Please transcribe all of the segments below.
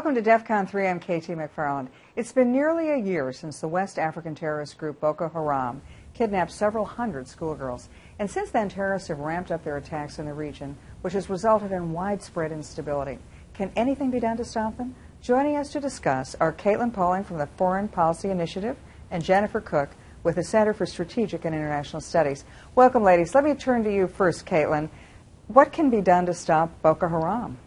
Welcome to DEFCON 3. I'm KT McFarland. It's been nearly a year since the West African terrorist group Boko Haram kidnapped several hundred schoolgirls. And since then, terrorists have ramped up their attacks in the region, which has resulted in widespread instability. Can anything be done to stop them? Joining us to discuss are Poling from the Foreign Policy Initiative and Jennifer Cooke with the Center for Strategic and International Studies. Welcome, ladies. Let me turn to you first, Caitlin. What can be done to stop Boko Haram?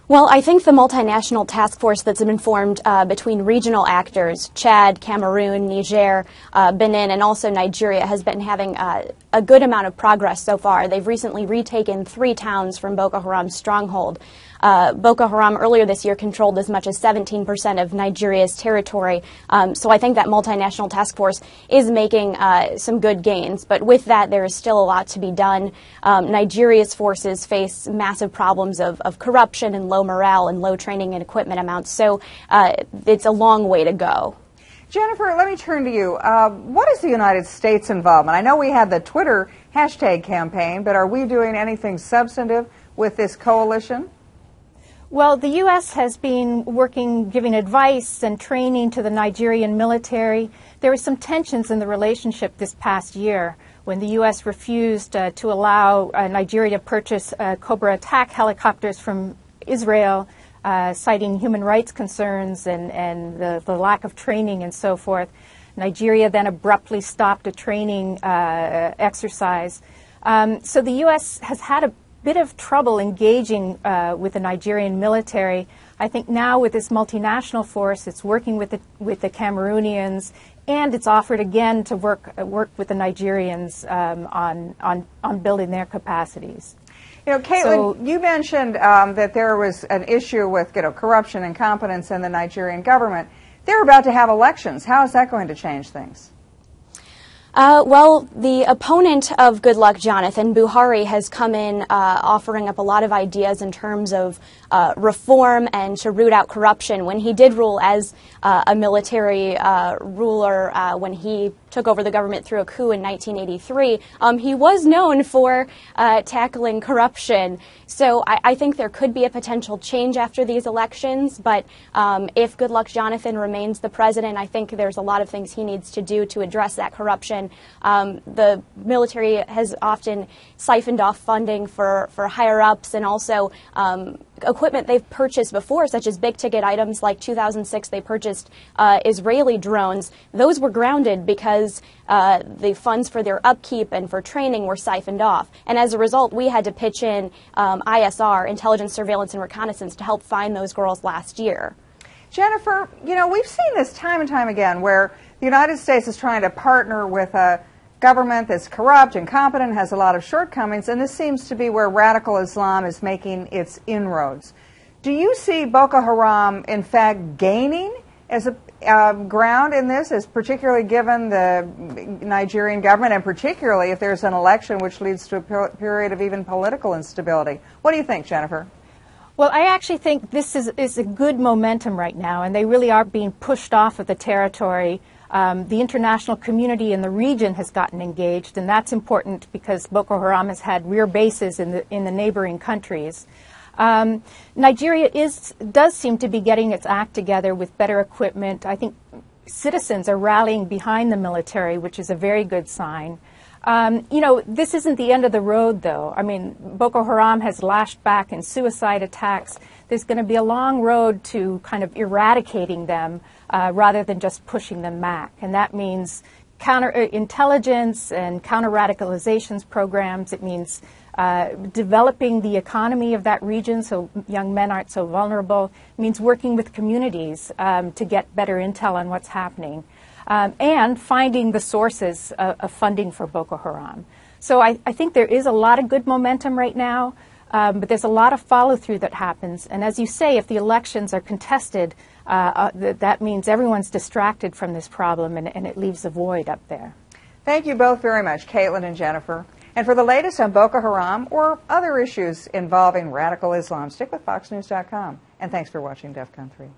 Well, I think the multinational task force that's been formed between regional actors, Chad, Cameroon, Niger, Benin, and also Nigeria, has been having a good amount of progress so far. They've recently retaken 3 towns from Boko Haram's stronghold. Boko Haram earlier this year controlled as much as 17% of Nigeria's territory. So I think that multinational task force is making some good gains. But with that, there is still a lot to be done. Nigeria's forces face massive problems of corruption and low morale and low training and equipment amounts. So it's a long way to go. Jennifer, let me turn to you. What is the United States' involvement? I know we had the Twitter hashtag campaign, but are we doing anything substantive with this coalition? Well, the U.S. has been working, giving advice and training to the Nigerian military. There were some tensions in the relationship this past year when the U.S. refused to allow Nigeria to purchase Cobra attack helicopters from Israel, citing human rights concerns and the lack of training and so forth. Nigeria then abruptly stopped a training exercise. So the U.S. has had a bit of trouble engaging with the Nigerian military. I think now with this multinational force, it's working with the Cameroonians, and it's offered again to work with the Nigerians on building their capacities. You know, Caitlin, you mentioned that there was an issue with corruption and competence in the Nigerian government. They're about to have elections. How is that going to change things? Well, the opponent of Goodluck Jonathan, Buhari, has come in offering up a lot of ideas in terms of reform and to root out corruption. When he did rule as a military ruler, when he took over the government through a coup in 1983, he was known for tackling corruption. So I think there could be a potential change after these elections, but if Goodluck Jonathan remains the president, I think there's a lot of things he needs to do to address that corruption. The military has often siphoned off funding for higher-ups, and also equipment they've purchased before, such as big-ticket items. Like 2006, they purchased Israeli drones. Those were grounded because the funds for their upkeep and for training were siphoned off. And as a result, we had to pitch in ISR, intelligence, surveillance, and reconnaissance, to help find those girls last year. Jennifer, you know, we've seen this time and time again where the United States is trying to partner with a government that's corrupt, incompetent, has a lot of shortcomings, and this seems to be where radical Islam is making its inroads. Do you see Boko Haram, in fact, gaining as a ground in this, as particularly given the Nigerian government, and particularly if there's an election which leads to a period of even political instability? What do you think, Jennifer? Well, I actually think this is a good momentum right now, and they really are being pushed off of the territory. The international community in the region has gotten engaged, and that's important because Boko Haram has had rear bases in the neighboring countries. Nigeria does seem to be getting its act together with better equipment. I think citizens are rallying behind the military, which is a very good sign. You know, this isn't the end of the road, though. I mean, Boko Haram has lashed back in suicide attacks. There's going to be a long road to kind of eradicating them rather than just pushing them back. And that means counterintelligence and counter-radicalizations programs. It means developing the economy of that region so young men aren't so vulnerable. It means working with communities to get better intel on what's happening. And finding the sources of funding for Boko Haram. So I think there is a lot of good momentum right now, but there's a lot of follow-through that happens. And as you say, if the elections are contested, that means everyone's distracted from this problem, and it leaves a void up there. Thank you both very much, Caitlin and Jennifer. And for the latest on Boko Haram or other issues involving radical Islam, stick with FoxNews.com. And thanks for watching DEFCON 3.